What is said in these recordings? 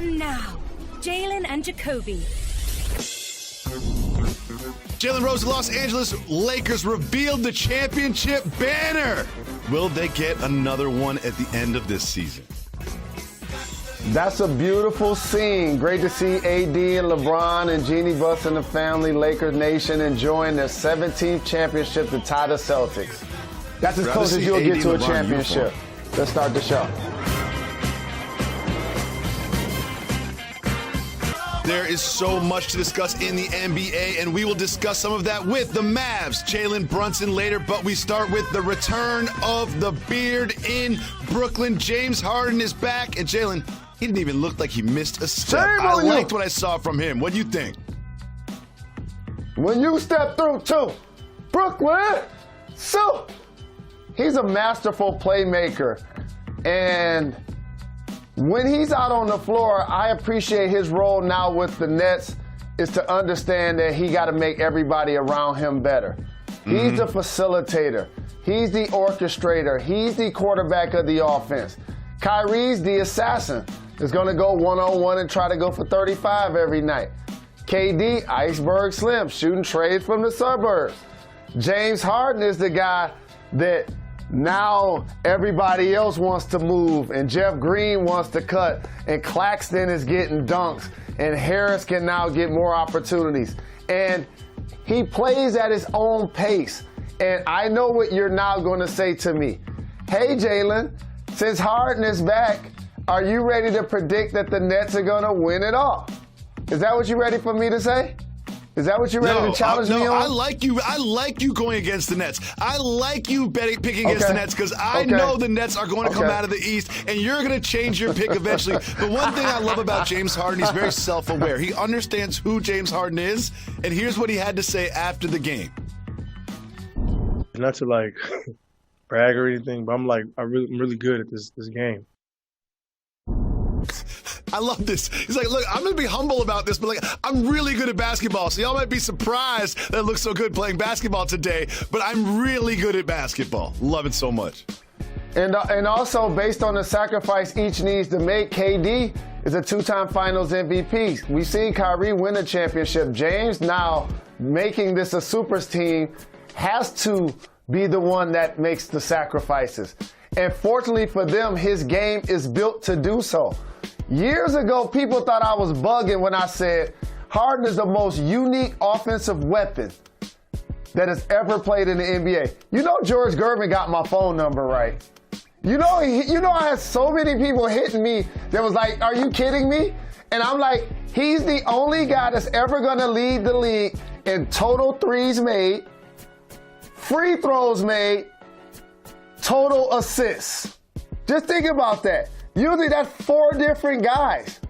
And now, Jalen and Jacoby. Jalen Rose, the Los Angeles Lakers revealed the championship banner. Will they get another one at the end of this season? That's a beautiful scene. Great to see AD and LeBron and Jeannie Buss and the family, Lakers Nation, enjoying their 17th championship to tie the Celtics. That's as close as you'll get to a championship. Let's start the show. There is so much to discuss in the NBA, and we will discuss some of that with the Mavs, Jalen Brunson later, but we start with the return of the beard in Brooklyn. James Harden is back, and Jalen, he didn't even look like he missed a step. I liked what I saw from him. What do you think? When you step through to Brooklyn, so he's a masterful playmaker, and when he's out on the floor, I appreciate his role now with the Nets is to understand that he got to make everybody around him better. He's the facilitator. He's the orchestrator. He's the quarterback of the offense. Kyrie's the assassin. Is going to go one-on-one and try to go for 35 every night. KD, iceberg slim, shooting trades from the suburbs. James Harden is the guy that now everybody else wants to move, and Jeff Green wants to cut, and Claxton is getting dunks, and Harris can now get more opportunities. And he plays at his own pace. And I know what you're now going to say to me. Hey, Jalen, since Harden is back, are you ready to predict that the Nets are going to win it all? Is that what you're ready for me to say? Is that what you're ready to challenge me on? I like you going against the Nets. I like you picking against the Nets because I know the Nets are going to come out of the East, and you're going to change your pick eventually. The one thing I love about James Harden, he's very self-aware. He understands who James Harden is, and here's what he had to say after the game. Not to like brag or anything, but I'm really good at this game. I love this. He's like, look, I'm going to be humble about this, but like, I'm really good at basketball. So y'all might be surprised that it looks so good playing basketball today, but I'm really good at basketball. Love it so much. And also, based on the sacrifice each needs to make, KD is a two-time Finals MVP. We've seen Kyrie win a championship. James now making this a supers team has to be the one that makes the sacrifices. And fortunately for them, his game is built to do so. Years ago, people thought I was bugging when I said Harden is the most unique offensive weapon that has ever played in the NBA. You know George Gervin got my phone number right. You know I had so many people hitting me that was like, are you kidding me? And I'm like, he's the only guy that's ever going to lead the league in total threes made, free throws made, total assists. Just think about that. Usually that's 4 different guys.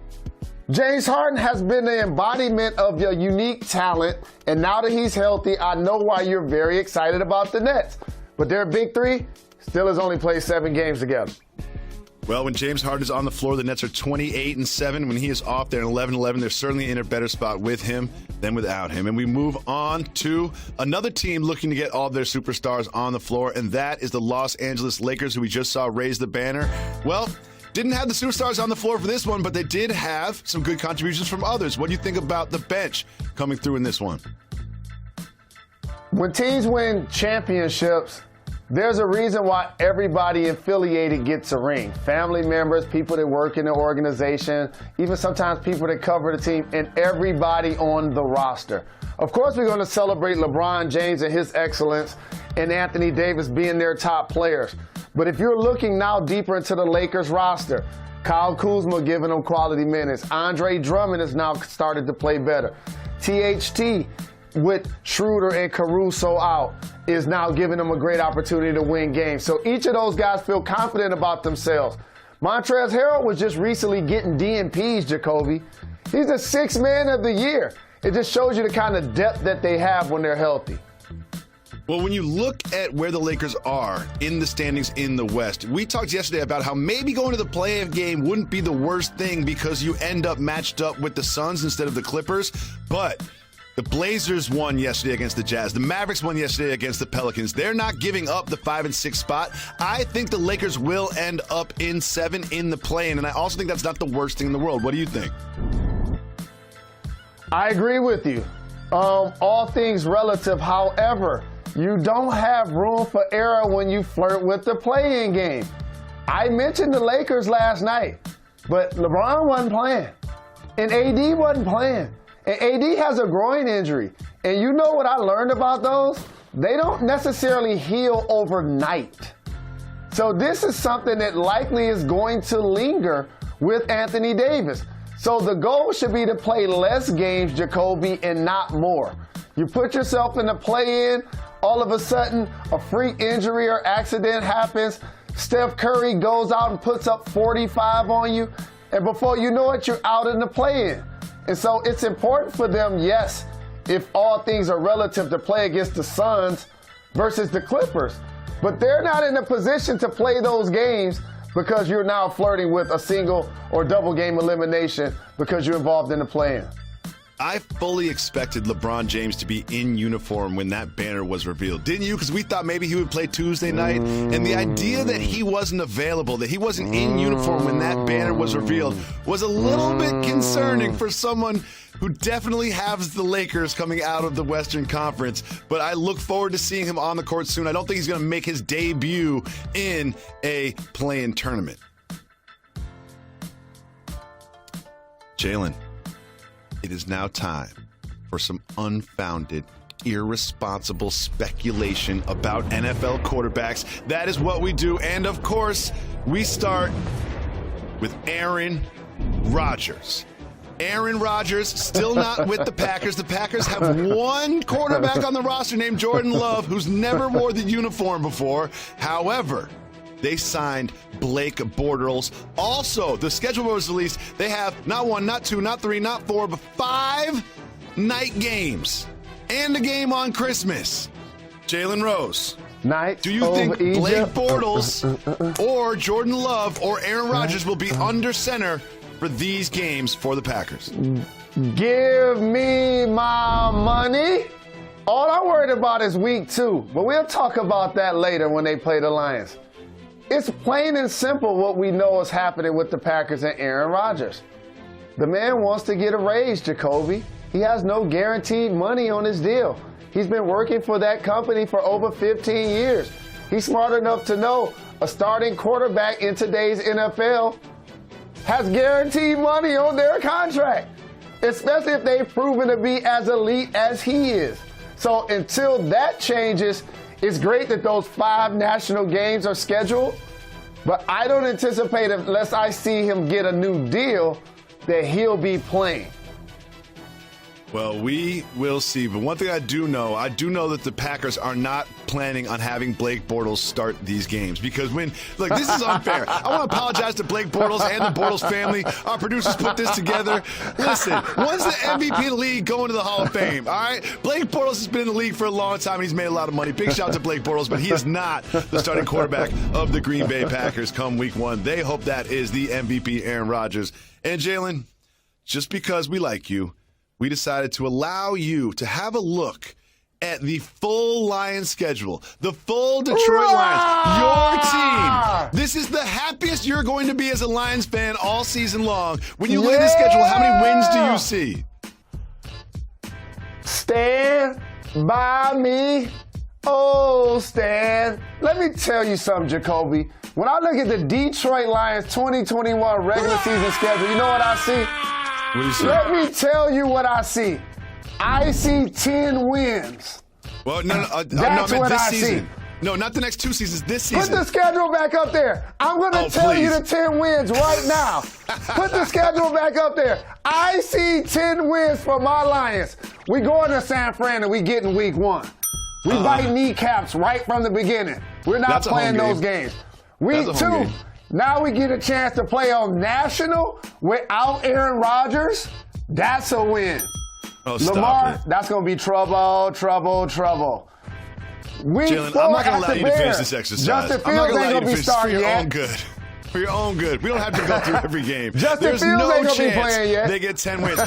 James Harden has been the embodiment of your unique talent, and now that he's healthy, I know why you're very excited about the Nets. But their big three still has only played 7 games together. Well, when James Harden is on the floor, the Nets are 28-7. When he is off, they're 11-11. They're certainly in a better spot with him than without him. And we move on to another team looking to get all of their superstars on the floor, and that is the Los Angeles Lakers, who we just saw raise the banner. Well, didn't have the superstars on the floor for this one, but they did have some good contributions from others. What do you think about the bench coming through in this one? When teams win championships, there's a reason why everybody affiliated gets a ring. Family members, people that work in the organization, even sometimes people that cover the team, and everybody on the roster. Of course, we're going to celebrate LeBron James and his excellence and Anthony Davis being their top players. But if you're looking now deeper into the Lakers roster, Kyle Kuzma giving them quality minutes. Andre Drummond has now started to play better. THT with Schroeder and Caruso out is now giving them a great opportunity to win games. So each of those guys feel confident about themselves. Montrezl Harrell was just recently getting DNPs, Jacoby. He's the 6th man of the year. It just shows you the kind of depth that they have when they're healthy. Well, when you look at where the Lakers are in the standings in the West, we talked yesterday about how maybe going to the play-in game wouldn't be the worst thing because you end up matched up with the Suns instead of the Clippers. But The Blazers won yesterday against the Jazz. The Mavericks won yesterday against the Pelicans. They're not giving up the 5 and 6 spot. I think the Lakers will end up in 7 in the play-in, and I also think that's not the worst thing in the world. What do you think? I agree with you. All things relative. However, you don't have room for error when you flirt with the play-in game. I mentioned the Lakers last night, but LeBron wasn't playing, and AD wasn't playing. And AD has a groin injury. And you know what I learned about those? They don't necessarily heal overnight. So this is something that likely is going to linger with Anthony Davis. So the goal should be to play less games, Jacoby, and not more. You put yourself in the play-in, all of a sudden a freak injury or accident happens, Steph Curry goes out and puts up 45 on you, and before you know it, you're out in the play-in. And so it's important for them, yes, if all things are relative, to play against the Suns versus the Clippers. But they're not in a position to play those games because you're now flirting with a single or double game elimination because you're involved in the play-in. I fully expected LeBron James to be in uniform when that banner was revealed. Didn't you? Because we thought maybe he would play Tuesday night. And the idea that he wasn't available, that he wasn't in uniform when that banner was revealed, was a little bit concerning for someone who definitely has the Lakers coming out of the Western Conference. But I look forward to seeing him on the court soon. I don't think he's going to make his debut in a play-in tournament. Jalen, it is now time for some unfounded, irresponsible speculation about NFL quarterbacks. That is what we do. And of course, we start with Aaron Rodgers. Aaron Rodgers still not with the Packers. The Packers have one quarterback on the roster named Jordan Love, who's never wore the uniform before. However, they signed Blake Bortles. Also, the schedule was released. They have not 1, not 2, not 3, not 4, but 5 night games and a game on Christmas. Jalen Rose, Nights do you think Egypt. Blake Bortles or Jordan Love or Aaron Rodgers will be under center for these games for the Packers? Give me my money. All I'm worried about is week 2, but we'll talk about that later when they play the Lions. It's plain and simple what we know is happening with the Packers and Aaron Rodgers. The man wants to get a raise, Jacoby. He has no guaranteed money on his deal. He's been working for that company for over 15 years. He's smart enough to know a starting quarterback in today's NFL has guaranteed money on their contract, especially if they've proven to be as elite as he is. So until that changes, it's great that those 5 national games are scheduled, but I don't anticipate, unless I see him get a new deal, that he'll be playing. Well, we will see. But one thing I do know that the Packers are not planning on having Blake Bortles start these games. Because look, this is unfair. I want to apologize to Blake Bortles and the Bortles family. Our producers put this together. Listen, when's the MVP of the league going to the Hall of Fame? All right? Blake Bortles has been in the league for a long time, and he's made a lot of money. Big shout out to Blake Bortles, but he is not the starting quarterback of the Green Bay Packers come week 1. They hope that is the MVP, Aaron Rodgers. And Jalen, just because we like you, we decided to allow you to have a look at the full Lions schedule, the full Detroit Lions, your team. This is the happiest you're going to be as a Lions fan all season long. When you look at the schedule, how many wins do you see? Stand by me. Oh, Stan. Let me tell you something, Jacoby. When I look at the Detroit Lions 2021 regular season schedule, you know what I see? What do you see? Let me tell you what I see. I see 10 wins. Well, That's what this I season. see. No, not the next 2 seasons, this Put season. the schedule back up there. I'm going to tell you please. the 10 wins right now. Put the schedule back up there. I see 10 wins for my Lions. We going to San Fran and we getting week 1. We bite kneecaps right from the beginning. We're not playing those games. Week 2, now we get a chance to play on national without Aaron Rodgers. That's a win. Oh, stop Lamar, it. that's going to be trouble, trouble, trouble. Week Jalen, 4 I'm not going to at allow the you to finish Bears. this exercise. Justin I'm not Fields going to allow ain't you going to to be finish for starting your yet. own good. For your own good. We don't have to go through every game. Justin There's Fields no ain't gonna be chance playing yet. they get 10 wins.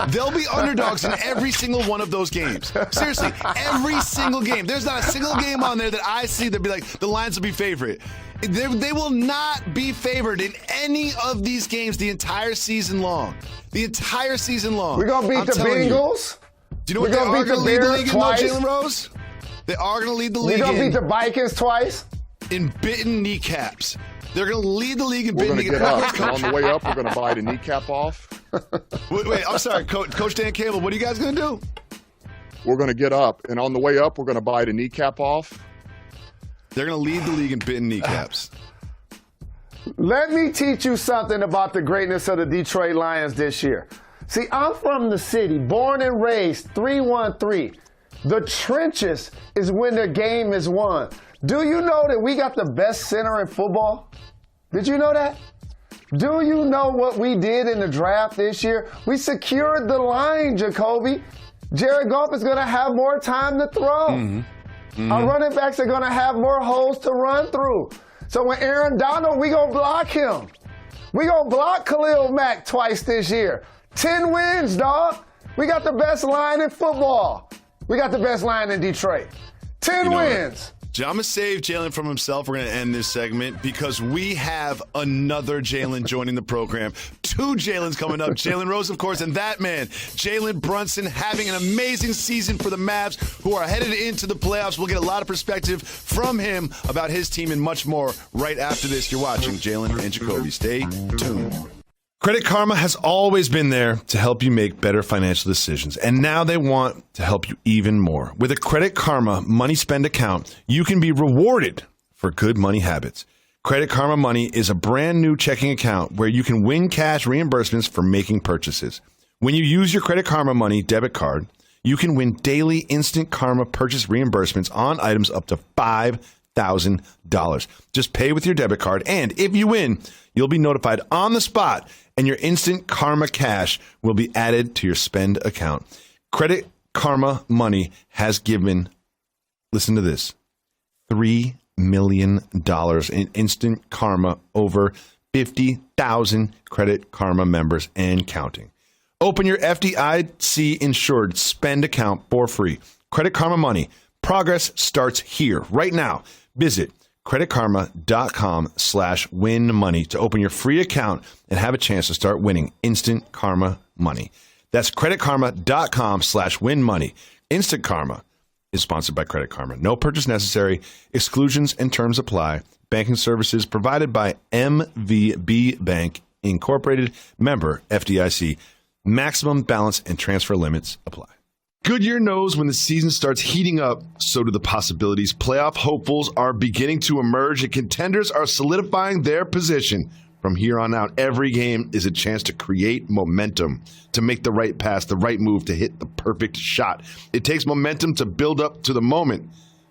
They'll be underdogs in every single one of those games. Seriously, every single game. There's not a single game on there that I see that'd be like the Lions will be favorite. They will not be favored in any of these games the entire season long. The entire season long. We're going to beat the Bengals. Do you know what they are going to lead the league in, though, Jalen Rose? They are going to lead the league We're going to beat the Vikings twice. In bitten kneecaps. They're going to lead the league in We're bitten going to kneecaps. get up, and on the way up, we're going to bite a kneecap off. Wait, I'm sorry, Coach Dan Campbell, what are you guys going to do? We're going to get up, and on the way up, we're going to bite a kneecap off. They're going to lead the league in bitten kneecaps. Let me teach you something about the greatness of the Detroit Lions this year. See, I'm from the city, born and raised, 313. The trenches is when the game is won. Do you know that we got the best center in football? Did you know that? Do you know what we did in the draft this year? We secured the line, Jacoby. Jared Goff is going to have more time to throw. Our running backs are going to have more holes to run through. So when Aaron Donald, we going to block him. We going to block Khalil Mack twice this year. 10 wins, dog. We got the best line in football. We got the best line in Detroit. 10 wins. I'm going to save Jalen from himself. We're going to end this segment because we have another Jalen joining the program. 2 Jalens coming up. Jalen Rose, of course, and that man, Jalen Brunson, having an amazing season for the Mavs, who are headed into the playoffs. We'll get a lot of perspective from him about his team and much more right after this. You're watching Jalen and Jacoby. Stay tuned. Credit Karma has always been there to help you make better financial decisions, and now they want to help you even more. With a Credit Karma Money Spend account, you can be rewarded for good money habits. Credit Karma Money is a brand new checking account where you can win cash reimbursements for making purchases. When you use your Credit Karma Money debit card, you can win daily instant Karma purchase reimbursements on items up to $5,000. Just pay with your debit card, and if you win, you'll be notified on the spot, and your instant Karma cash will be added to your spend account. Credit Karma Money has given, listen to this, $3 million in instant Karma over 50,000 Credit Karma members and counting. Open your FDIC-insured spend account for free. Credit Karma Money. Progress starts here, right now. Visit creditkarma.com/winmoney to open your free account and have a chance to start winning instant Karma money. That's creditkarma.com/winmoney. Instant Karma is sponsored by Credit Karma. No purchase necessary. Exclusions and terms apply. Banking services provided by MVB Bank Incorporated. Member FDIC. Maximum balance and transfer limits apply. Goodyear knows when the season starts heating up, so do the possibilities. Playoff hopefuls are beginning to emerge, and contenders are solidifying their position. From here on out, every game is a chance to create momentum, to make the right pass, the right move, to hit the perfect shot. It takes momentum to build up to the moment,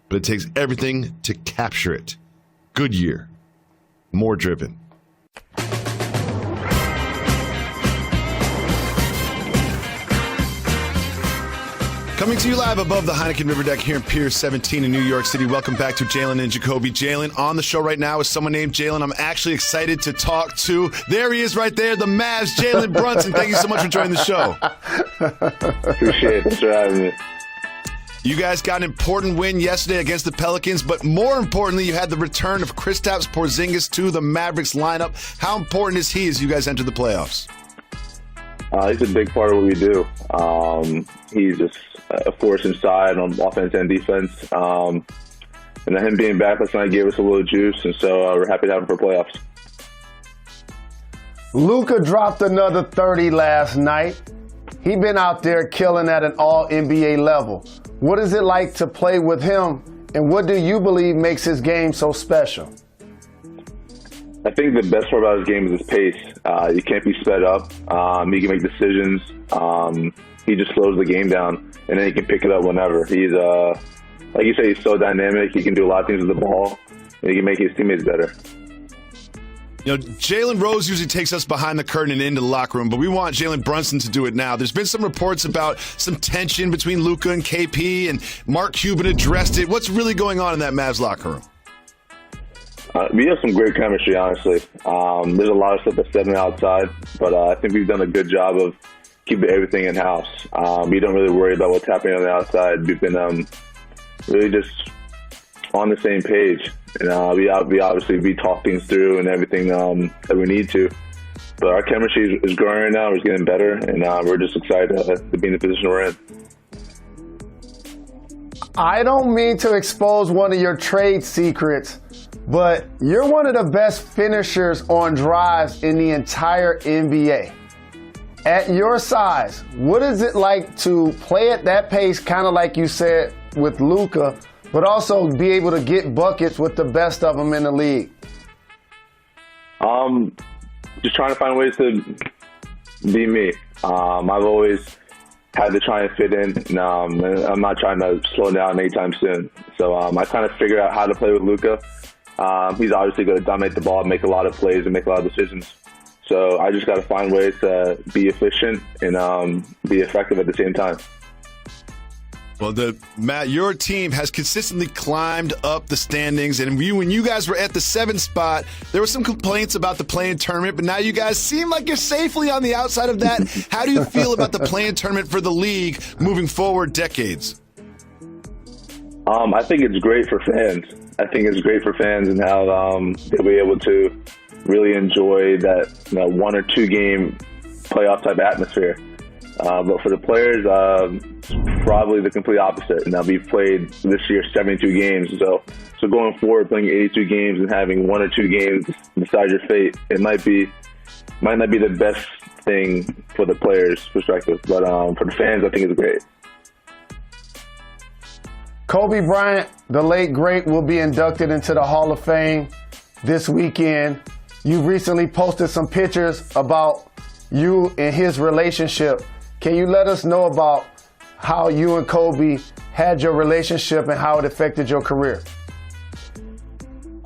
but it takes everything to capture it. Goodyear, more driven. Coming to you live above the Heineken River Deck here in Pier 17 in New York City. Welcome back to Jalen and Jacoby. Jalen on the show right now is someone named Jalen I'm actually excited to talk to. There he is right there, the Mavs, Jalen Brunson. Thank you so much for joining the show. Appreciate it. Thanks for having me. You guys got an important win yesterday against the Pelicans, but more importantly, you had the return of Kristaps Porzingis to the Mavericks lineup. How important is he as you guys enter the playoffs? He's a big part of what we do. He's just a force inside on offense and defense. And then him being back last night gave us a little juice, and so we're happy to have him for playoffs. Luka dropped another 30 last night. He been out there killing at an all-NBA level. What is it like to play with him, and what do you believe makes his game so special? I think the best part about his game is his pace. You can't be sped up. He can make decisions. He just slows the game down, and then he can pick it up whenever. He's, like you say, he's so dynamic. He can do a lot of things with the ball, and he can make his teammates better. You know, Jalen Rose usually takes us behind the curtain and into the locker room, but we want Jalen Brunson to do it now. There's been some reports about some tension between Luka and KP, and Mark Cuban addressed it. What's really going on in that Mavs locker room? We have some great chemistry, honestly. There's a lot of stuff that's said on the outside, but I think we've done a good job of keeping everything in-house. We don't really worry about what's happening on the outside. We've been really just on the same page. And we talk things through and everything that we need to. But our chemistry is growing right now. It's getting better, and we're just excited to be in the position we're in. I don't mean to expose one of your trade secrets, but you're one of the best finishers on drives in the entire NBA. At your size, what is it like to play at that pace, kind of like you said with Luka, but also be able to get buckets with the best of them in the league? Just trying to find ways to be me. I've always had to try and fit in, and I'm not trying to slow down anytime soon. So I kind of figured out how to play with Luka. He's obviously going to dominate the ball, make a lot of plays, and make a lot of decisions. So I just got to find ways to be efficient and be effective at the same time. Well, Matt, your team has consistently climbed up the standings, and when you guys were at the 7th spot, there were some complaints about the play-in tournament, but now you guys seem like you're safely on the outside of that. How do you feel about the play-in tournament for the league moving forward decades? I think it's great for fans. I think it's great for fans and how they'll be able to really enjoy that 1 or 2 game playoff type atmosphere. But for the players, probably the complete opposite. Now, we've played this year 72 games, so going forward, playing 82 games and having 1 or 2 games decide your fate, it might not be the best thing for the players' perspective. But for the fans, I think it's great. Kobe Bryant, the late great, will be inducted into the Hall of Fame this weekend. You recently posted some pictures about you and his relationship. Can you let us know about how you and Kobe had your relationship and how it affected your career?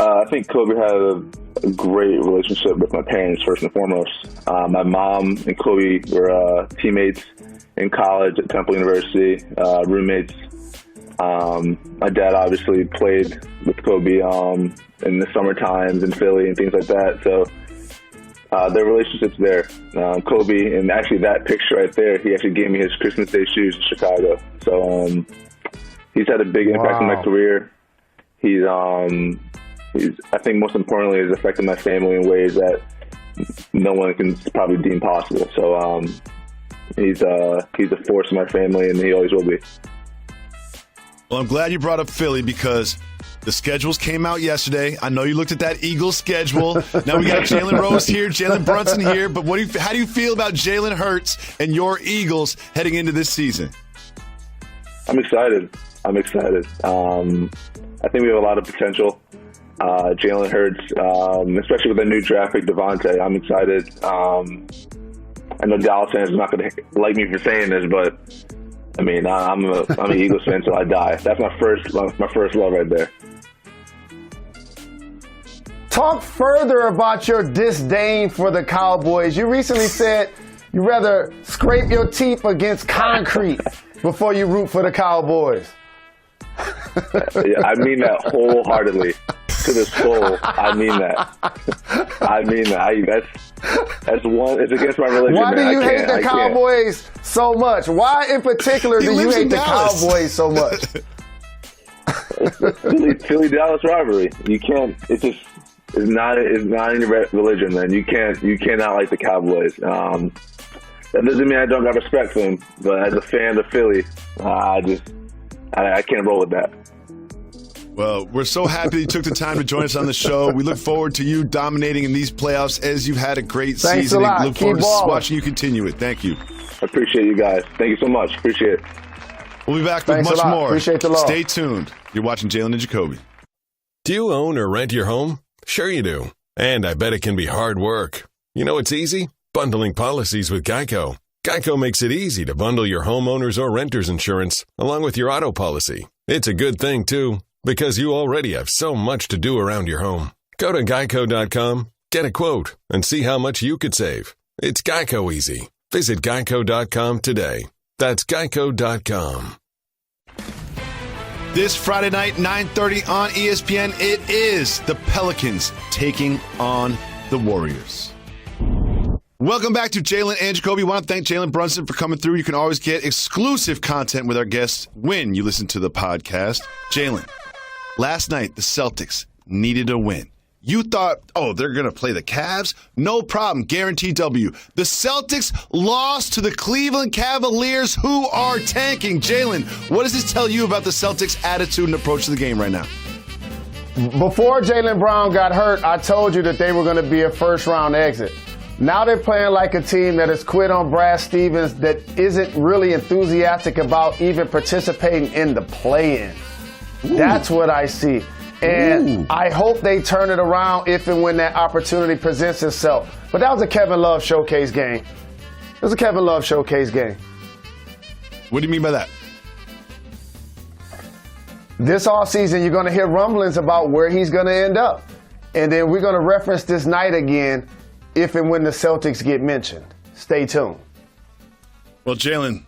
I think Kobe had a great relationship with my parents, first and foremost. My mom and Kobe were teammates in college at Temple University, roommates. My dad obviously played with Kobe in the summer times in Philly and things like that. So their relationship's there. Kobe, and actually that picture right there, he actually gave me his Christmas Day shoes in Chicago. So he's had a big impact on my career. He's I think most importantly, has affected my family in ways that no one can probably deem possible. So he's a force in my family, and he always will be. Well, I'm glad you brought up Philly because the schedules came out yesterday. I know you looked at that Eagles schedule. Now we got Jalen Rose here, Jalen Brunson here. But how do you feel about Jalen Hurts and your Eagles heading into this season? I'm excited. I think we have a lot of potential. Jalen Hurts, especially with the new draft pick, Devontae, I'm excited. I know Dallas fans are not going to like me for saying this, but I mean, I'm an Eagles fan till I die. That's my first love right there. Talk further about your disdain for the Cowboys. You recently said you'd rather scrape your teeth against concrete before you root for the Cowboys. Yeah, I mean that wholeheartedly, to the soul. I mean that. That's one. It's against my religion. Why do man. you hate the Cowboys so much? Why in particular do you hate the Cowboys so much? Philly Dallas rivalry. You can't. It's not in your religion, man. You cannot like the Cowboys. That doesn't mean I don't have respect for them, but as a fan of Philly, I can't roll with that. Well, we're so happy you took the time to join us on the show. We look forward to you dominating in these playoffs as you've had a great Thanks season. a lot. Look forward Keep to balling. watching you continue it. Thank you. I appreciate you guys. Thank you so much. Appreciate it. We'll be back with Thanks a much lot. more. Appreciate the love. Stay tuned. You're watching Jalen and Jacoby. Do you own or rent your home? Sure you do. And I bet it can be hard work. You know it's easy? Bundling policies with Geico. Geico makes it easy to bundle your homeowners or renters insurance along with your auto policy. It's a good thing, too, because you already have so much to do around your home. Go to geico.com, get a quote, and see how much you could save. It's Geico easy. Visit geico.com today. That's geico.com. This Friday night, 9:30 on ESPN, it is the Pelicans taking on the Warriors. Welcome back to Jalen and Jacoby. I want to thank Jalen Brunson for coming through. You can always get exclusive content with our guests when you listen to the podcast. Jalen, last night the Celtics needed a win. You thought, they're going to play the Cavs? No problem. Guaranteed W. The Celtics lost to the Cleveland Cavaliers, who are tanking. Jalen, what does this tell you about the Celtics' attitude and approach to the game right now? Before Jaylen Brown got hurt, I told you that they were going to be a first-round exit. Now they're playing like a team that has quit on Brad Stevens, that isn't really enthusiastic about even participating in the play-in. That's what I see. And I hope they turn it around if and when that opportunity presents itself. But that was a Kevin Love showcase game. It was a Kevin Love showcase game. What do you mean by that? This offseason, you're going to hear rumblings about where he's going to end up. And then we're going to reference this night again if and when the Celtics get mentioned. Stay tuned. Well, Jalen,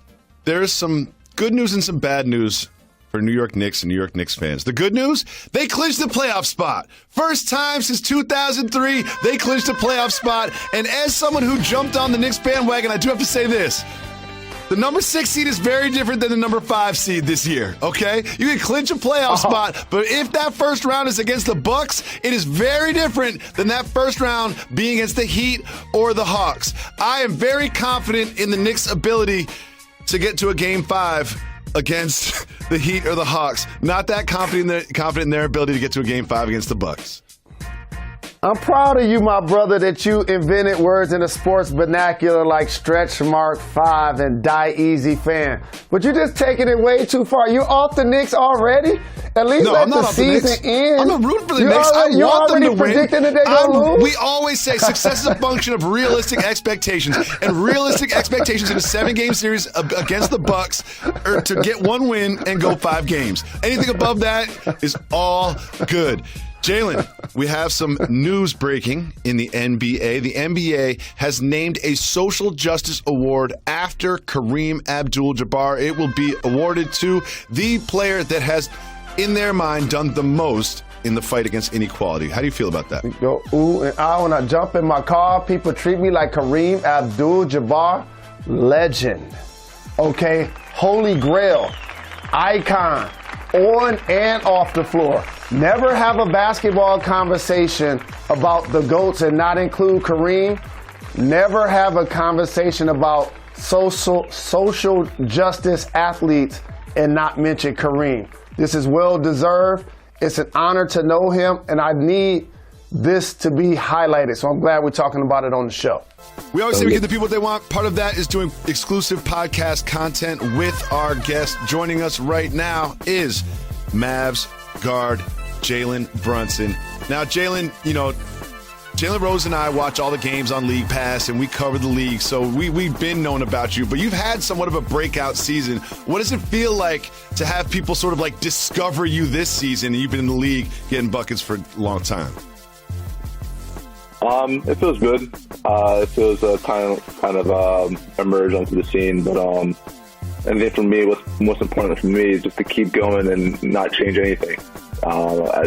there's some good news and some bad news for New York Knicks and New York Knicks fans. The good news, they clinched the playoff spot. First time since 2003, they clinched a playoff spot. And as someone who jumped on the Knicks bandwagon, I do have to say this. The number 6 seed is very different than the number 5 seed this year, okay? You can clinch a playoff spot, but if that first round is against the Bucks, it is very different than that first round being against the Heat or the Hawks. I am very confident in the Knicks' ability to get to a Game 5 against the Heat or the Hawks. Not that confident in their ability to get to a Game 5 against the Bucks. I'm proud of you, my brother, that you invented words in the sports vernacular like stretch mark 5 and die easy fan. But you're just taking it way too far. You're off the Knicks already? At least let the season end. I'm a root for the Knicks. I want them to win. Predicting that they're gonna lose? We always say success is a function of realistic expectations. And realistic expectations in a 7-game series against the Bucks are to get one win and go 5 games. Anything above that is all good. Jalen, we have some news breaking in the NBA. The NBA has named a social justice award after Kareem Abdul-Jabbar. It will be awarded to the player that has, in their mind, done the most in the fight against inequality. How do you feel about that? Go ooh and ah when I jump in my car. People treat me like Kareem Abdul-Jabbar. Legend. Okay? Holy Grail. Icon. On and off the floor. Never have a basketball conversation about the GOATs and not include Kareem. Never have a conversation about social justice athletes and not mention Kareem. This is well deserved. It's an honor to know him, and I need this to be highlighted. So I'm glad we're talking about it on the show. We always say we give the people what they want. Part of that is doing exclusive podcast content with our guest. Joining us right now is Mavs guard Jalen Brunson. Now, Jalen, Jalen Rose and I watch all the games on League Pass, and we cover the league, so we've been known about you, but you've had somewhat of a breakout season. What does it feel like to have people sort of like discover you this season, and you've been in the league getting buckets for a long time? It feels good. It feels kind of emerge onto the scene, but I think for me, what's most important for me is just to keep going and not change anything. I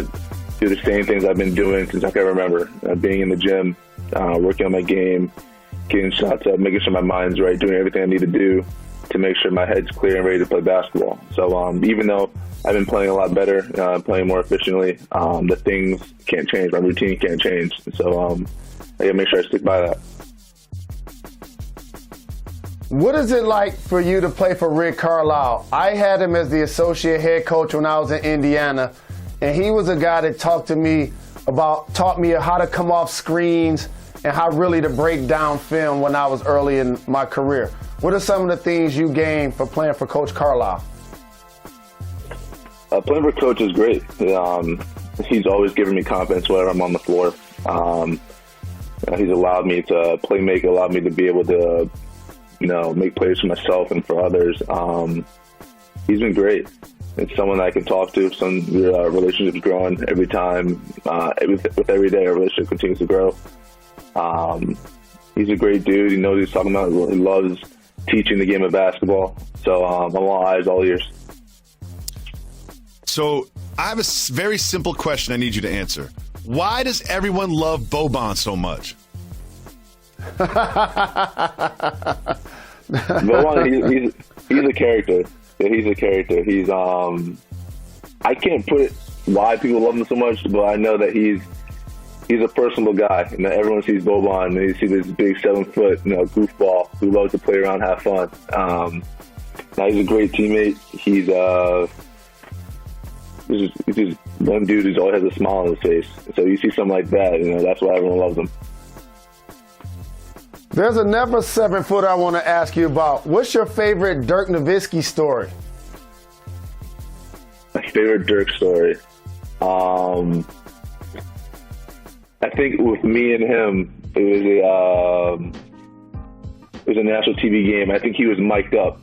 do the same things I've been doing since I can remember. Being in the gym, working on my game, getting shots up, making sure my mind's right, doing everything I need to do to make sure my head's clear and ready to play basketball. So even though I've been playing a lot better, playing more efficiently, the things can't change. My routine can't change. So I got to make sure I stick by that. What is it like for you to play for Rick Carlisle? I had him as the associate head coach when I was in Indiana, and he was a guy that taught me how to come off screens and how really to break down film when I was early in my career. What are some of the things you gained for playing for Coach Carlisle? Playing for Coach is great. He's always given me confidence whenever I'm on the floor. He's allowed me to make, allowed me to be able to make plays for myself and for others. He's been great. It's someone I can talk to. Some relationships growing every time. With every day, our relationship continues to grow. He's a great dude. He knows what he's talking about. He loves teaching the game of basketball. So I'm all eyes, all ears. So I have a very simple question I need you to answer. Why does everyone love Boban so much? Boban, he's a character. Yeah, he's a character. He's I can't put it why people love him so much, but I know that he's a personable guy. And that everyone sees Boban and they see this big 7-foot, goofball who loves to play around, have fun. Now he's a great teammate. He's just one dude who always has a smile on his face. So you see something like that, that's why everyone loves him. There's another 7-footer I want to ask you about. What's your favorite Dirk Nowitzki story? My favorite Dirk story. I think with me and him, it was a national TV game. I think he was mic'd up.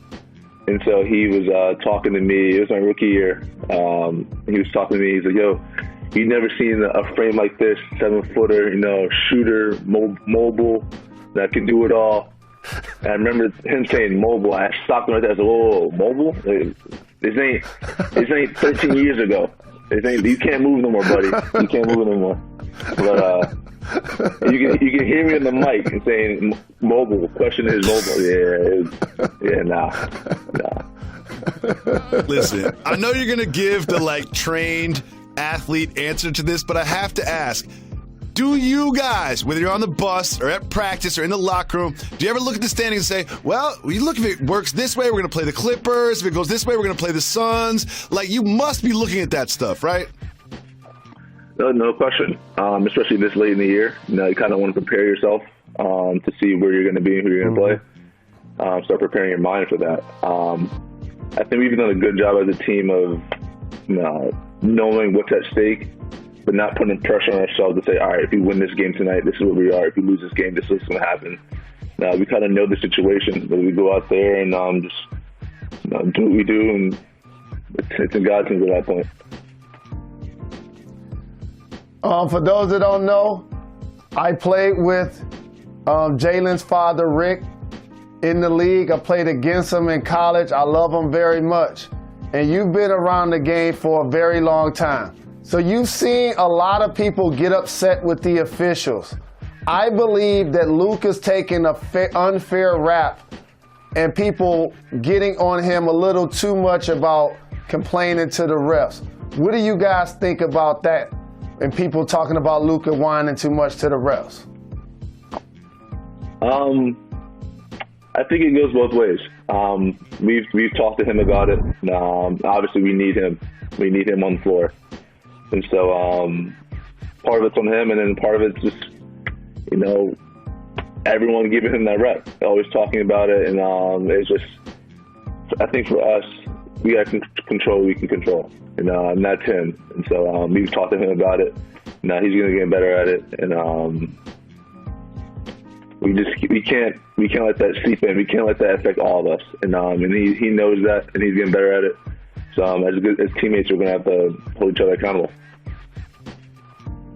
And so he was talking to me. It was my rookie year. He was talking to me. He's like, yo, you've never seen a frame like this, 7-footer, shooter, mobile, that can do it all. And I remember him saying mobile. I stopped him right there. I said, whoa, mobile? This ain't 13 years ago. You can't move no more, buddy. You can't move no more. But you can hear me on the mic and saying mobile. Question is mobile. Nah. Listen, I know you're gonna give the trained athlete answer to this, but I have to ask. Do you guys, whether you're on the bus or at practice or in the locker room, do you ever look at the standings and say, well, if it works this way, we're going to play the Clippers. If it goes this way, we're going to play the Suns. You must be looking at that stuff, right? No question. Especially this late in the year. You kind of want to prepare yourself to see where you're going to be and who you're going to play. Start preparing your mind for that. I think we've done a good job as a team of knowing what's at stake, but not putting pressure on ourselves to say, all right, if we win this game tonight, this is where we are. If we lose this game, this is what's going to happen. We kind of know the situation, but we go out there and just do what we do, and it's in God's hands at that point. For those that don't know, I played with Jalen's father, Rick, in the league. I played against him in college. I love him very much. And you've been around the game for a very long time. So you've seen a lot of people get upset with the officials. I believe that Luka's taking an unfair rap and people getting on him a little too much about complaining to the refs. What do you guys think about that? And people talking about Luka whining too much to the refs? I think it goes both ways. We've talked to him about it. Obviously, we need him. We need him on the floor. And so part of it's on him, and then part of it's just, everyone giving him that rep, always talking about it. And it's just, I think for us, we got to control what we can control. And that's him. And so we've talked to him about it. Now he's going to get better at it. And we can't let that seep in. We can't let that affect all of us. And he knows that, and he's getting better at it. So as teammates, we're going to have to hold each other accountable.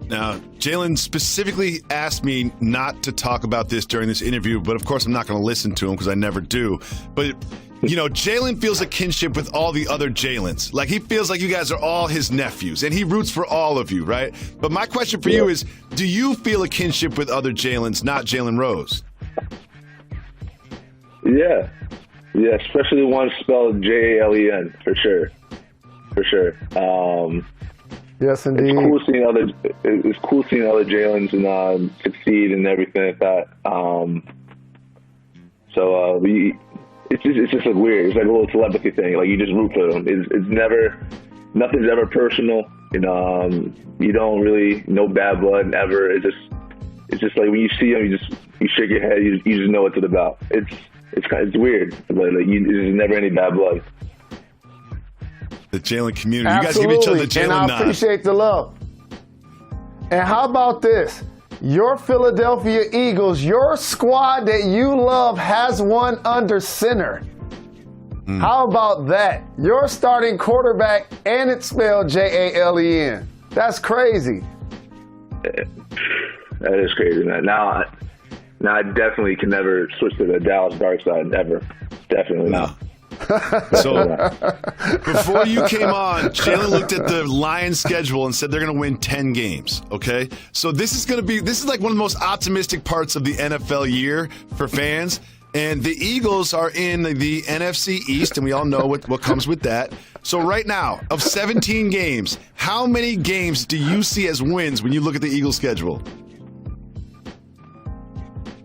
Now, Jalen specifically asked me not to talk about this during this interview, but of course I'm not going to listen to him because I never do. But, Jalen feels a kinship with all the other Jalens. He feels like you guys are all his nephews, and he roots for all of you, right? But my question for you is, do you feel a kinship with other Jalens, not Jalen Rose? Yeah, especially the one spelled Jalen, for sure. Yes, indeed. It's cool seeing other Jalens and succeed and everything like that. It's just weird. It's like a little telepathy thing. You just root for them. Nothing's ever personal. You don't really know bad blood ever. It's just like when you see them, you shake your head. You just know what it's about. It's weird. There's never any bad blood. The Jalen community. Absolutely. You guys give each other Jalen And I appreciate the love. And how about this? Your Philadelphia Eagles, your squad that you love, has one under center. How about that? Your starting quarterback, and it's spelled Jalen. That's crazy. That is crazy, man. Now I definitely can never switch to the Dallas dark side, ever. Definitely not. So before you came on, Jalen looked at the Lions schedule and said they're going to win 10 games. Okay, so this is like one of the most optimistic parts of the NFL year for fans. And the Eagles are in the NFC East, and we all know what comes with that. So right now, of 17 games, how many games do you see as wins when you look at the Eagles schedule?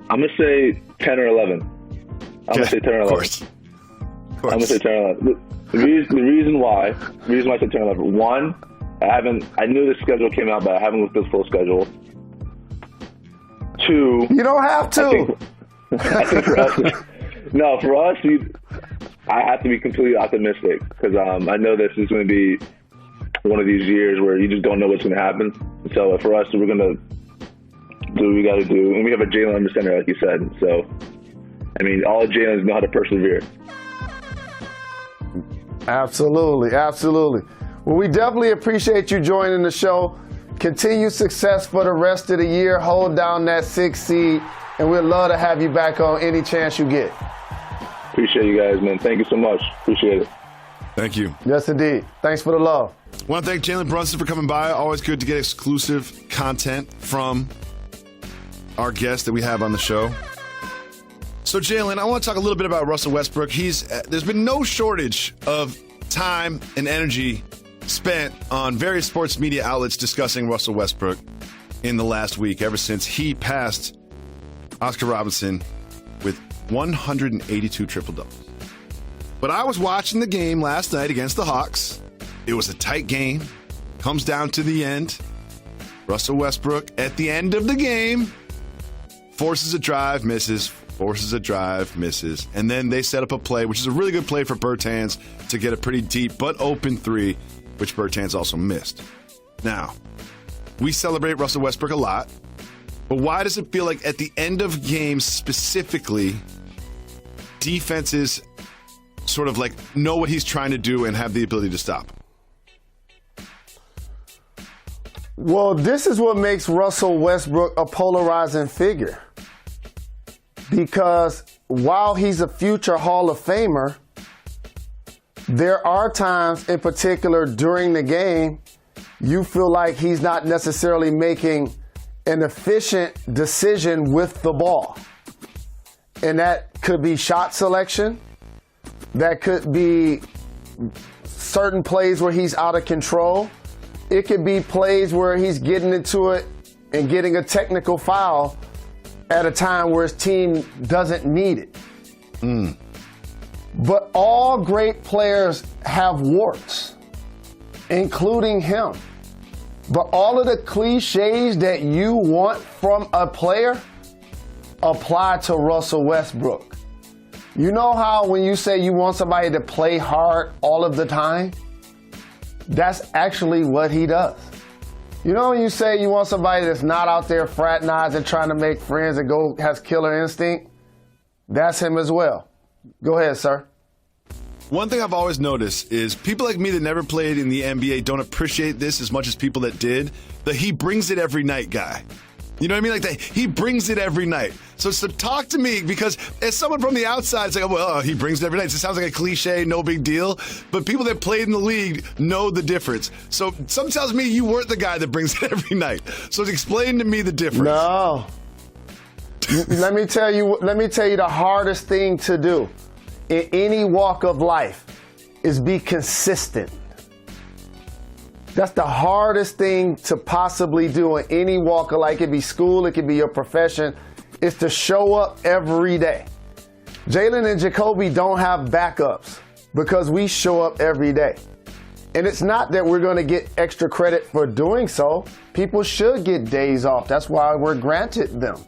I'm going to say 10 or 11. I'm going to say 10 or 11. Of course. I'm going to say 10 or 11. The reason why I said 10 or 11, one, I knew the schedule came out, but I haven't looked at the full schedule. Two. You don't have to. I think for us, I have to be completely optimistic because I know this is going to be one of these years where you just don't know what's going to happen. So for us, we're going to do what we got to do. And we have a Jalen under center, like you said. So, I mean, all Jalen's know how to persevere. Absolutely, absolutely. Well, we definitely appreciate you joining the show. Continued success for the rest of the year. Hold down that 6th seed, and we'd love to have you back on any chance you get. Appreciate you guys, man. Thank you so much. Appreciate it. Thank you. Yes, indeed. Thanks for the love. I want to thank Jalen Brunson for coming by. Always good to get exclusive content from our guests that we have on the show. So, Jalen, I want to talk a little bit about Russell Westbrook. There's been no shortage of time and energy spent on various sports media outlets discussing Russell Westbrook in the last week, ever since he passed Oscar Robertson with 182 triple-doubles. But I was watching the game last night against the Hawks. It was a tight game. Comes down to the end. Russell Westbrook, at the end of the game, forces a drive, misses. Forces a drive, misses. And then they set up a play, which is a really good play for Bertans to get a pretty deep but open three, which Bertans also missed. Now, we celebrate Russell Westbrook a lot, but why does it feel like at the end of games specifically, defenses sort of like know what he's trying to do and have the ability to stop? Well, this is what makes Russell Westbrook a polarizing figure. Because while he's a future Hall of Famer, there are times in particular during the game you feel like he's not necessarily making an efficient decision with the ball. And that could be shot selection. That could be certain plays where he's out of control. It could be plays where he's getting into it and getting a technical foul at a time where his team doesn't need it. But all great players have warts, including him. But all of the cliches that you want from a player apply to Russell Westbrook. You know how when you say you want somebody to play hard all of the time? That's actually what he does. You know when you say you want somebody that's not out there fraternizing, trying to make friends and has killer instinct? That's him as well. Go ahead, sir. One thing I've always noticed is people like me that never played in the NBA don't appreciate this as much as people that did. The he brings it every night guy. You know what I mean? Like he brings it every night. So talk to me, because as someone from the outside, it's like, well, he brings it every night. So it sounds like a cliche, no big deal. But people that played in the league know the difference. So something tells me you weren't the guy that brings it every night. So explain to me the difference. No. Let me tell you the hardest thing to do in any walk of life is be consistent. That's the hardest thing to possibly do in any walk of life. It could be school, it could be your profession. It's to show up every day. Jalen and Jacoby don't have backups because we show up every day. And it's not that we're going to get extra credit for doing so. People should get days off. That's why we're granted them.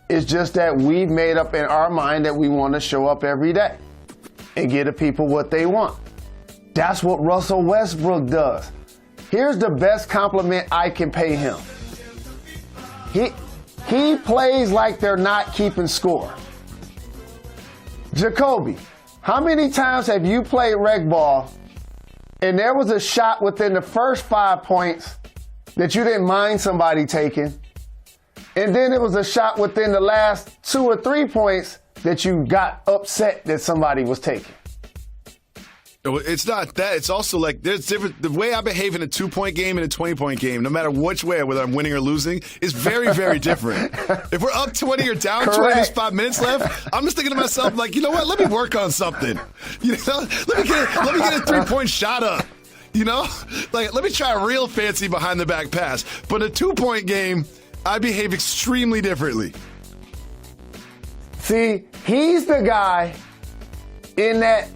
It's just that we've made up in our mind that we want to show up every day and give the people what they want. That's what Russell Westbrook does. Here's the best compliment I can pay him. He plays like they're not keeping score. Jacoby, how many times have you played rec ball and there was a shot within the first 5 points that you didn't mind somebody taking, and then it was a shot within the last 2 or 3 points that you got upset that somebody was taking? It's not that. It's also like there's different. The way I behave in a 2-point game and a 20-point game, no matter which way, whether I'm winning or losing, is very, very different. If we're up 20 or down 20, there's 5 minutes left. I'm just thinking to myself, like, you know what? Let me work on something. You know, let me get a 3-point shot up. You know, like let me try a real fancy behind the back pass. But in a 2-point game, I behave extremely differently. See, he's the guy in that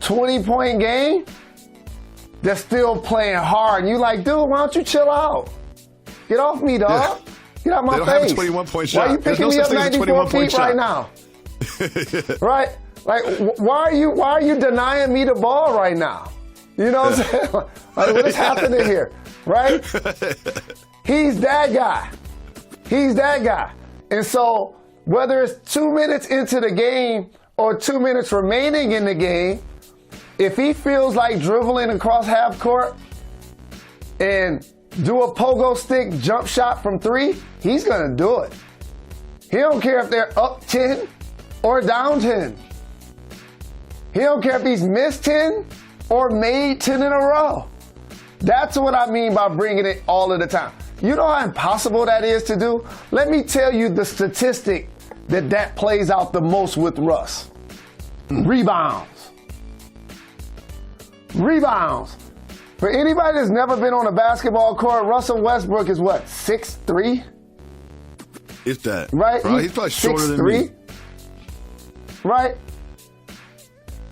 20-point game that's still playing hard. And you like, dude, why don't you chill out? Get off me, dog. Yeah. Get out my they don't face. Have a 21-point shot. Why are you picking me up 94 feet right now? Right? Like, why are you denying me the ball right now? You know what I'm saying? Like, what is happening here? Right? He's that guy. He's that guy. And so whether it's 2 minutes into the game or 2 minutes remaining in the game, if he feels like dribbling across half court and do a pogo stick jump shot from 3, he's going to do it. He don't care if they're up 10 or down 10. He don't care if he's missed 10 or made 10 in a row. That's what I mean by bringing it all of the time. You know how impossible that is to do? Let me tell you the statistic that plays out the most with Russ. Rebounds. Rebounds. For anybody that's never been on a basketball court, Russell Westbrook is what, 6'3"? If that. Right? Bro, he's probably shorter than me. Right?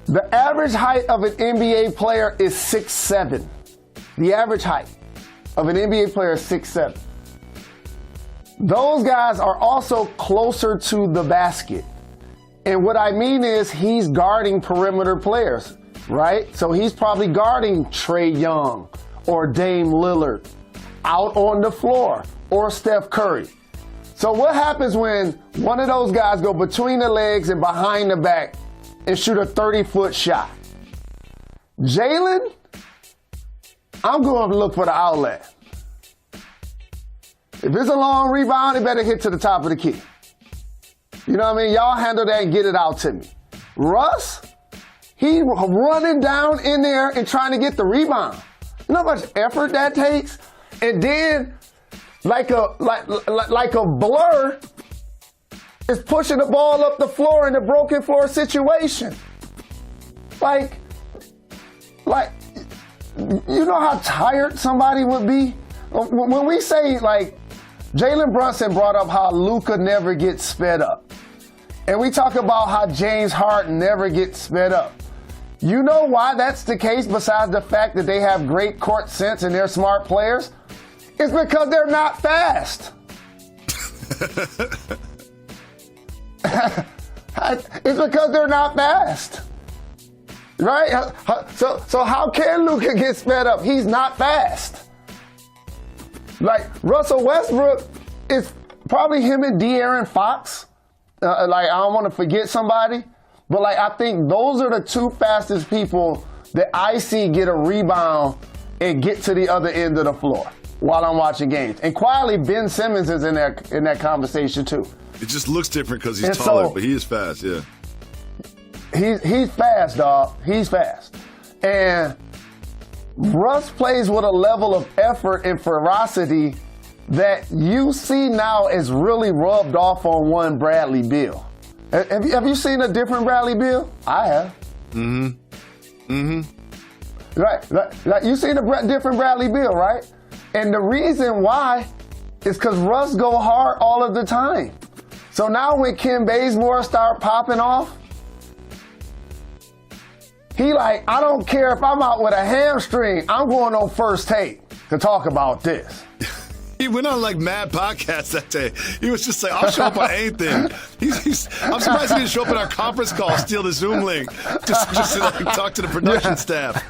The average height of an NBA player is 6'7". The average height of an NBA player is 6'7". Those guys are also closer to the basket. And what I mean is he's guarding perimeter players, right? So he's probably guarding Trae Young or Dame Lillard out on the floor or Steph Curry. So what happens when one of those guys go between the legs and behind the back and shoot a 30-foot shot? Jalen, I'm going to look for the outlet. If it's a long rebound, it better hit to the top of the key. You know what I mean? Y'all handle that and get it out to me. Russ, he running down in there and trying to get the rebound. You know how much effort that takes? And then, like a blur, is pushing the ball up the floor in a broken floor situation. Like, you know how tired somebody would be? When we say, like, Jalen Brunson brought up how Luka never gets sped up. And we talk about how James Harden never gets sped up. You know why that's the case besides the fact that they have great court sense and they're smart players? It's because they're not fast. It's because they're not fast. Right? So how can Luka get sped up? He's not fast. Like, Russell Westbrook is probably him and De'Aaron Fox. Like, I don't want to forget somebody. But, like, I think those are the two fastest people that I see get a rebound and get to the other end of the floor while I'm watching games. And quietly, Ben Simmons is in that conversation, too. It just looks different because he's taller, but he is fast, yeah. He's fast, dog. He's fast. And Russ plays with a level of effort and ferocity that you see now is really rubbed off on one Bradley Beal. Have you seen a different Bradley Beal? I have. Right. Like you seen a different Bradley Beal, right? And the reason why is because Russ go hard all of the time. So now when Ken Bazemore start popping off, he like, I don't care if I'm out with a hamstring, I'm going on First Take to talk about this. He went on like mad podcasts that day. He was just like, I'll show up on anything. I'm surprised he didn't show up in our conference call, steal the Zoom link, just to like, talk to the production staff.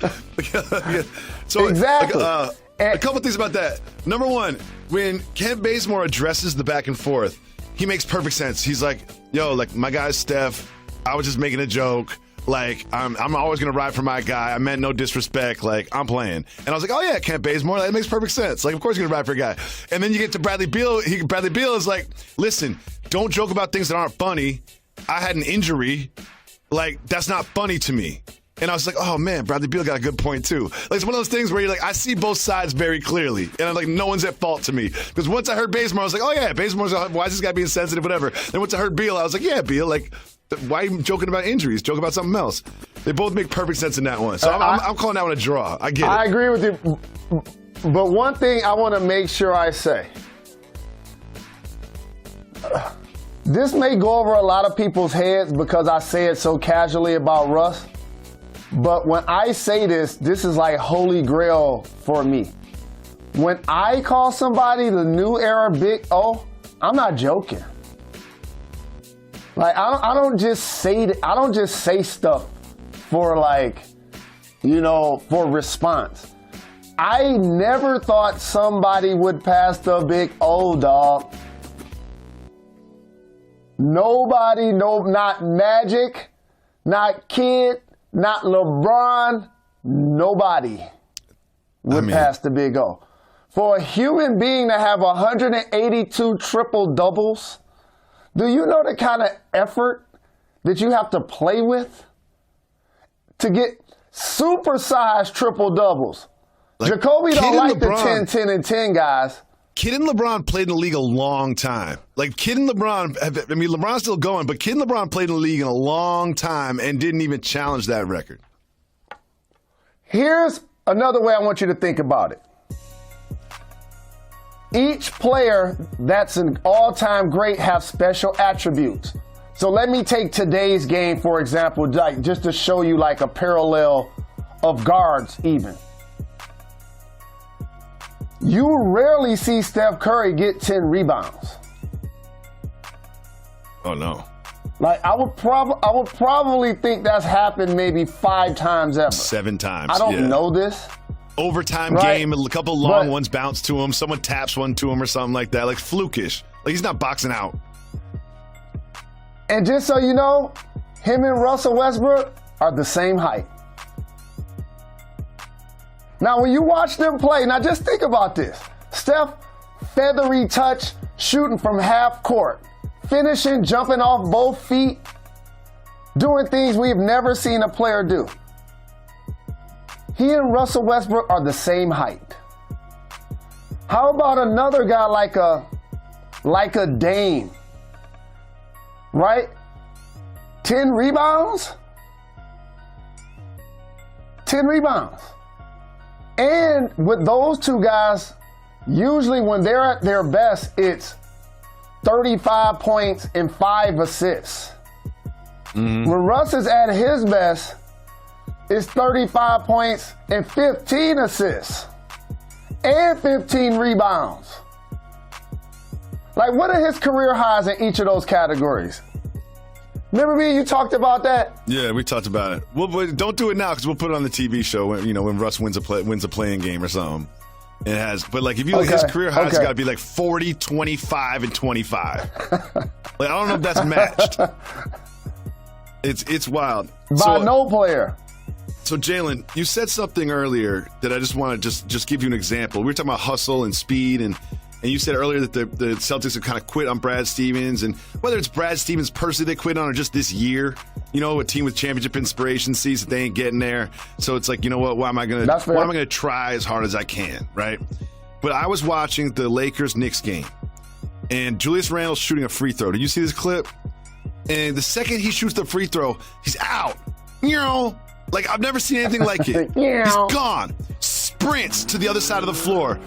So, exactly. A couple things about that. Number one, when Ken Bazemore addresses the back and forth, he makes perfect sense. He's like, yo, like my guy's Steph. I was just making a joke. Like, I'm always going to ride for my guy. I meant no disrespect. Like, I'm playing. And I was like, oh, yeah, Kent Bazemore. That makes perfect sense. Like, of course you're going to ride for a guy. And then you get to Bradley Beal. Bradley Beal is like, listen, don't joke about things that aren't funny. I had an injury. Like, that's not funny to me. And I was like, oh, man, Bradley Beal got a good point, too. Like, it's one of those things where you're like, I see both sides very clearly. And I'm like, no one's at fault to me. Because once I heard Bazemore, I was like, oh, yeah, Bazemore's, why is this guy being sensitive, whatever. Then once I heard Beal, I was like, yeah, Beal, like, why are you joking about injuries? Joke about something else. They both make perfect sense in that one. So I'm calling that one a draw. I get it. I agree with you. But one thing I want to make sure I say. This may go over a lot of people's heads because I say it so casually about Russ. But when I say this, this is like holy grail for me. When I call somebody the new era Big O, I'm not joking. Like I don't just say stuff for for response. I never thought somebody would pass the Big O, dog. Nobody, not Magic, not Kid, not LeBron, nobody would pass the Big O. For a human being to have 182 triple-doubles, do you know the kind of effort that you have to play with to get supersized triple-doubles? Like, Jacoby don't like the 10, 10, and 10 guys. Kid and LeBron played in the league a long time. Like, Kid and LeBron, I mean, LeBron's still going, but Kid and LeBron played in the league in a long time and didn't even challenge that record. Here's another way I want you to think about it. Each player that's an all-time great have special attributes. So let me take today's game, for example, like just to show you like a parallel of guards even. You rarely see Steph Curry get 10 rebounds. Oh, no. Like, I would probably think that's happened maybe 5 times ever. 7 times, I don't know this. Overtime game, a couple long ones bounce to him. Someone taps one to him or something like that. Like, flukish. Like, he's not boxing out. And just so you know, him and Russell Westbrook are the same height. Now, when you watch them play, now just think about this. Steph, feathery touch, shooting from half court, finishing, jumping off both feet, doing things we've never seen a player do. He and Russell Westbrook are the same height. How about another guy like a Dame, right? 10 rebounds? 10 rebounds. And with those two guys, usually when they're at their best, it's 35 points and 5 assists. Mm-hmm. When Russ is at his best, it's 35 points and 15 assists and 15 rebounds. Like, what are his career highs in each of those categories? Remember me? You talked about that. Yeah, we talked about it. Well, don't do it now because we'll put it on the TV show when Russ wins a playing game or something. It has, but like if you look at his career highs, it's got to be like 40, 25, and 25. Like, I don't know if that's matched. It's wild. By no player. So Jalen, you said something earlier that I just want to just give you an example. We were talking about hustle and speed and you said earlier that the Celtics have kind of quit on Brad Stevens, and whether it's Brad Stevens personally they quit on or just this year, a team with championship inspiration sees that they ain't getting there. So it's like, you know what, why am I gonna try as hard as I can, right? But I was watching the Lakers-Knicks game, and Julius Randle's shooting a free throw. Did you see this clip? And the second he shoots the free throw, he's out. Like, I've never seen anything like it. He's gone. Sprints to the other side of the floor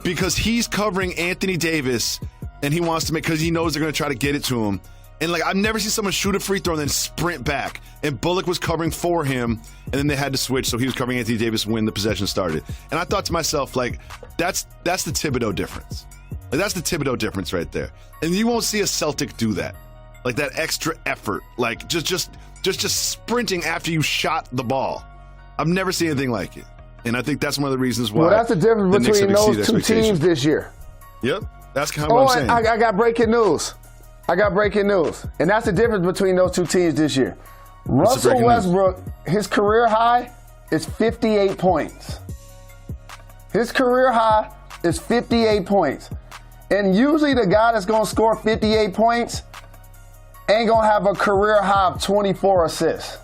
because he's covering Anthony Davis, and he wants to because he knows they're going to try to get it to him. And, like, I've never seen someone shoot a free throw and then sprint back. And Bullock was covering for him, and then they had to switch, so he was covering Anthony Davis when the possession started. And I thought to myself, like, that's the Thibodeau difference. Like, that's the Thibodeau difference right there. And you won't see a Celtic do that. Like, that extra effort. Like, just sprinting after you shot the ball. I've never seen anything like it. And I think that's one of the reasons why. Well, that's the difference between those two teams this year. Yep. That's kind of what I'm saying. I got breaking news. And that's the difference between those two teams this year. Russell Westbrook, his career high is 58 points. His career high is 58 points. And usually the guy that's going to score 58 points ain't going to have a career high of 24 assists.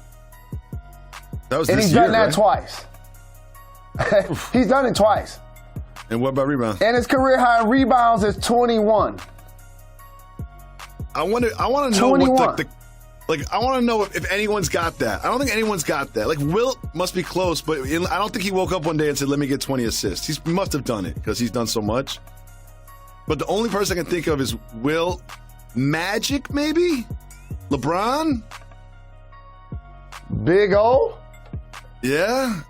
That was And this he's year, done that right? twice. He's done it twice. And what about rebounds? And his career high in rebounds is 21. I want to know 21. what I want to know if anyone's got that. I don't think anyone's got that. Like, Wilt must be close, but I don't think he woke up one day and said, let me get 20 assists. He must have done it because he's done so much. But the only person I can think of is Wilt. Magic, maybe? LeBron? Big O? Yeah?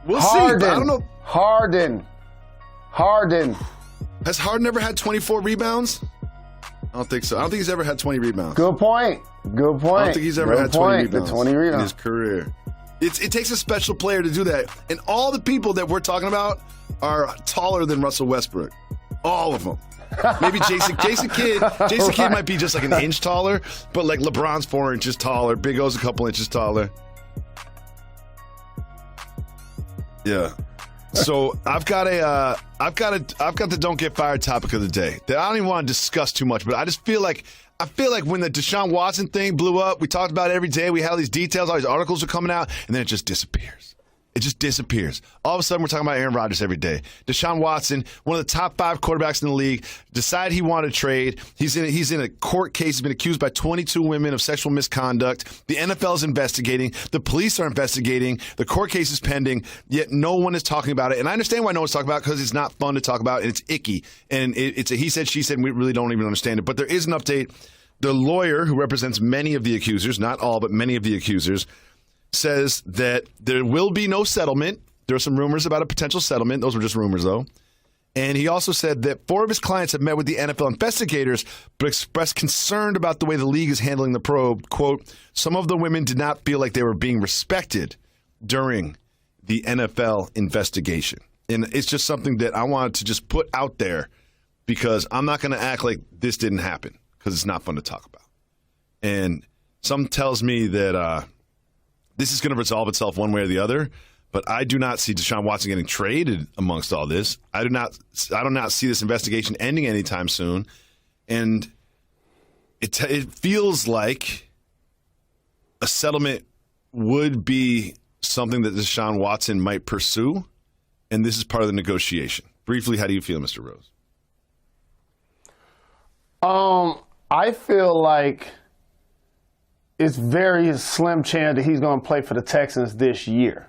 We'll Harden. see. I don't know. Harden. Has Harden ever had 24 rebounds? I don't think so. I don't think he's ever had 20 rebounds. Good point. I don't think he's ever had 20 rebounds, in his career. It takes a special player to do that. And all the people that we're talking about are taller than Russell Westbrook. All of them. Maybe Jason Kidd. Jason Kidd might be just like an inch taller, but like LeBron's 4 inches taller. Big O's a couple inches taller. Yeah. So I've got the don't get fired topic of the day that I don't even want to discuss too much, but I just feel like when the Deshaun Watson thing blew up, we talked about it every day. We had all these details, all these articles are coming out, and then it just disappears. It just disappears. All of a sudden, we're talking about Aaron Rodgers every day. Deshaun Watson, one of the top 5 quarterbacks in the league, decided he wanted to trade. He's in a court case. He's been accused by 22 women of sexual misconduct. The NFL is investigating. The police are investigating. The court case is pending, yet no one is talking about it. And I understand why no one's talking about it, because it's not fun to talk about, and it's icky. And it's a he said, she said, and we really don't even understand it. But there is an update. The lawyer who represents many of the accusers, not all, but many of the accusers, says that there will be no settlement. There are some rumors about a potential settlement. Those were just rumors, though. And he also said that 4 of his clients have met with the NFL investigators but expressed concern about the way the league is handling the probe. Quote, some of the women did not feel like they were being respected during the NFL investigation. And it's just something that I wanted to just put out there because I'm not going to act like this didn't happen because it's not fun to talk about. And something tells me that this is going to resolve itself one way or the other, but I do not see Deshaun Watson getting traded amongst all this. I do not see this investigation ending anytime soon, and it feels like a settlement would be something that Deshaun Watson might pursue, and this is part of the negotiation. Briefly, how do you feel, Mr. Rose? I feel like it's very slim chance that he's going to play for the Texans this year.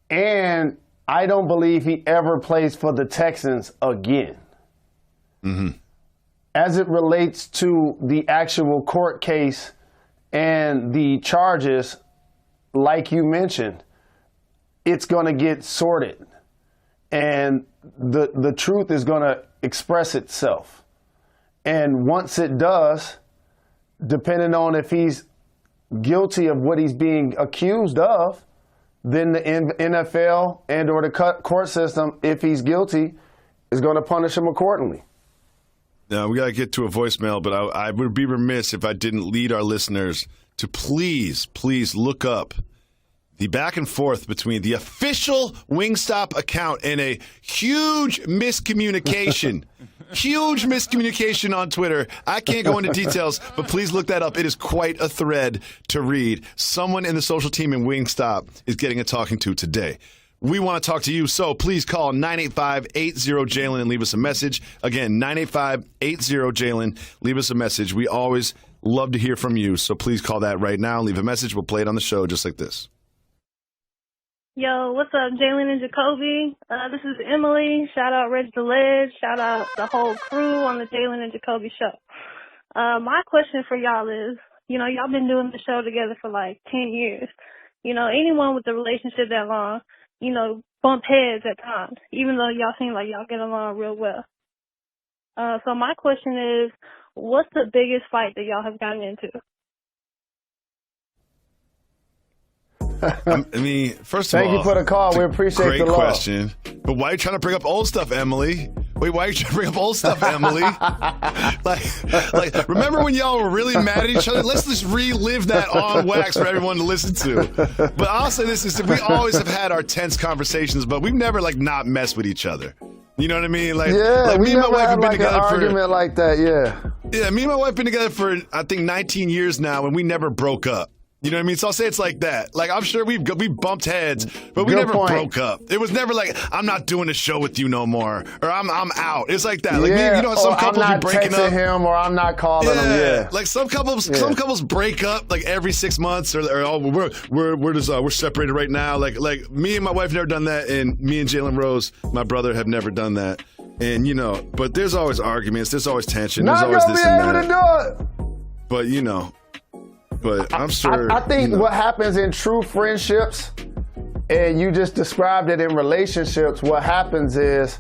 And I don't believe he ever plays for the Texans again. Mm-hmm. As it relates to the actual court case and the charges, like you mentioned, it's going to get sorted. And the truth is going to express itself. And once it does, depending on if he's guilty of what he's being accused of, then the NFL and or the court system, if he's guilty, is going to punish him accordingly. Now, we got to get to a voicemail, but I would be remiss if I didn't lead our listeners to please look up the back and forth between the official Wingstop account and a huge miscommunication. Huge miscommunication on Twitter. I can't go into details, but please look that up. It is quite a thread to read. Someone in the social team in Wingstop is getting a talking to today. We want to talk to you, so please call 985-80-JALEN and leave us a message. Again, 985-80-JALEN. Leave us a message. We always love to hear from you, so please call that right now. Leave a message. We'll play it on the show just like this. Yo, what's up, Jalen and Jacoby? This is Emily. Shout out Reg the Ledge. Shout out the whole crew on the Jalen and Jacoby show. My question for y'all is, y'all been doing the show together for like 10 years. Anyone with a relationship that long, bump heads at times, even though y'all seem like y'all get along real well. So my question is, what's the biggest fight that y'all have gotten into? I mean, first of all, thank you for the call. We appreciate the love. Great question. But why are you trying to bring up old stuff, Emily? Wait, why are you trying to bring up old stuff, Emily? like, remember when y'all were really mad at each other? Let's just relive that on wax for everyone to listen to. But I'll say this is that we always have had our tense conversations, but we've never not messed with each other. You know what I mean? We me and my wife have been together an argument like that, yeah. Yeah, me and my wife have been together for, I think, 19 years now, and we never broke up. You know what I mean? So I'll say it's like that. Like, I'm sure we bumped heads, but we Good never point. broke up. It was never like, I'm not doing a show with you no more, or I'm out. It's like that. Like, Yeah, you know, some or couples I'm not be breaking texting up. him, or I'm not calling him. Yeah. Like some couples break up like every 6 months, or we're separated right now. Like me and my wife never done that, and me and Jalen Rose, my brother, have never done that. And you know, but there's always arguments, there's always tension, there's Not always gonna this be and able that. to do it. But you know, but I'm sure. I think you know, what happens in true friendships, and you just described it in relationships, what happens is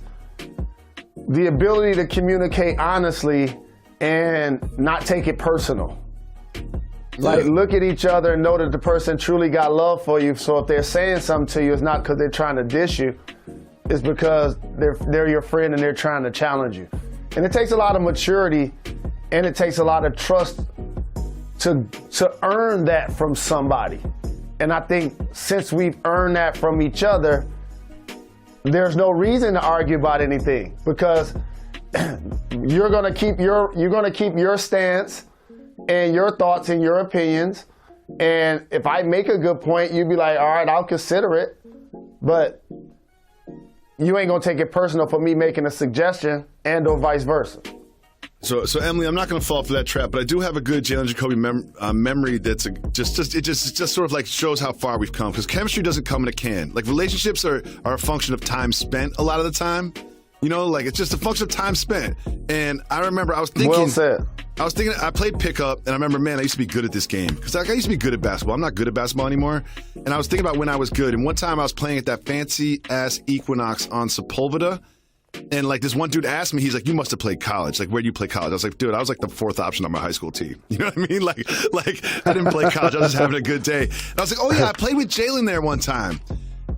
the ability to communicate honestly and not take it personal. Like, look at each other and know that the person truly got love for you. So if they're saying something to you, it's not because they're trying to diss you. It's because they're your friend and they're trying to challenge you. And it takes a lot of maturity, and it takes a lot of trust to earn that from somebody. And I think since we've earned that from each other, there's no reason to argue about anything, because you're gonna keep your stance and your thoughts and your opinions. And if I make a good point, you'd be like, all right, I'll consider it. But you ain't gonna take it personal for me making a suggestion, and or vice versa. So Emily, I'm not going to fall for that trap, but I do have a good Jalen Jacoby memory that's just sort of like shows how far we've come, because chemistry doesn't come in a can. Like, relationships are a function of time spent a lot of the time. You know, like, it's just a function of time spent. And I remember I was thinking, Well said. I played pickup, and I remember, man, I used to be good at this game, because I used to be good at basketball. I'm not good at basketball anymore. And I was thinking about when I was good. And one time I was playing at that fancy ass Equinox on Sepulveda. And like, this one dude asked me, he's like, you must have played college. Like, where do you play college? I was like, dude, I was like the fourth option on my high school team. You know what I mean? Like I didn't play college. I was just having a good day. And I was like, oh yeah, I played with Jalen there one time.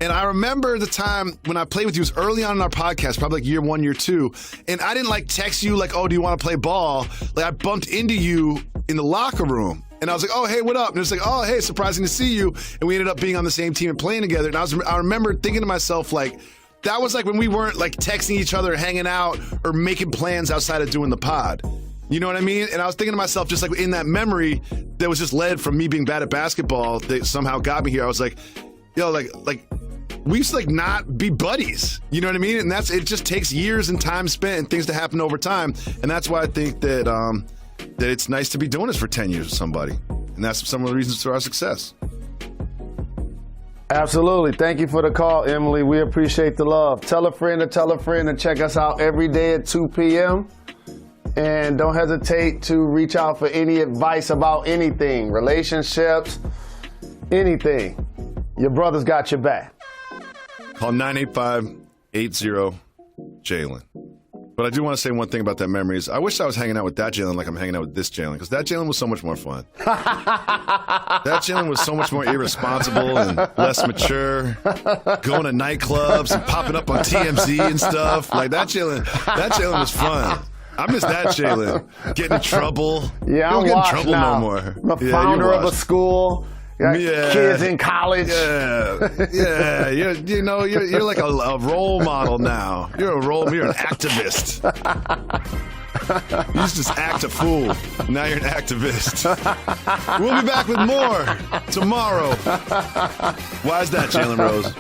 And I remember the time when I played with you, it was early on in our podcast, probably like year 1, year 2. And I didn't like text you like, oh, do you want to play ball? Like, I bumped into you in the locker room. And I was like, oh, hey, what up? And it was like, oh, hey, surprising to see you. And we ended up being on the same team and playing together. And I remember thinking to myself, like, that was like when we weren't like texting each other, hanging out, or making plans outside of doing the pod. You know what I mean? And I was thinking to myself, just like in that memory that was just led from me being bad at basketball that somehow got me here. I was like, yo, like we used to like not be buddies. You know what I mean? And it just takes years and time spent and things to happen over time. And that's why I think that that it's nice to be doing this for 10 years with somebody. And that's some of the reasons for our success. Absolutely. Thank you for the call, Emily. We appreciate the love. Tell a friend to check us out every day at 2 p.m. And don't hesitate to reach out for any advice about anything, relationships, anything. Your brother's got your back. Call 985-80-JALEN. But I do want to say one thing about that memory is I wish I was hanging out with that Jalen like I'm hanging out with this Jalen, because that Jalen was so much more fun. That Jalen was so much more irresponsible and less mature, going to nightclubs and popping up on TMZ and stuff. Like, that Jalen was fun. I miss that Jalen. Getting in trouble. Yeah, I'm don't get in washed trouble now. no more. I'm a founder of a school. Got kids in college. Yeah. You're like a role model now. You're an activist. You used to just act a fool. Now you're an activist. We'll be back with more tomorrow. Why is that, Jalen Rose?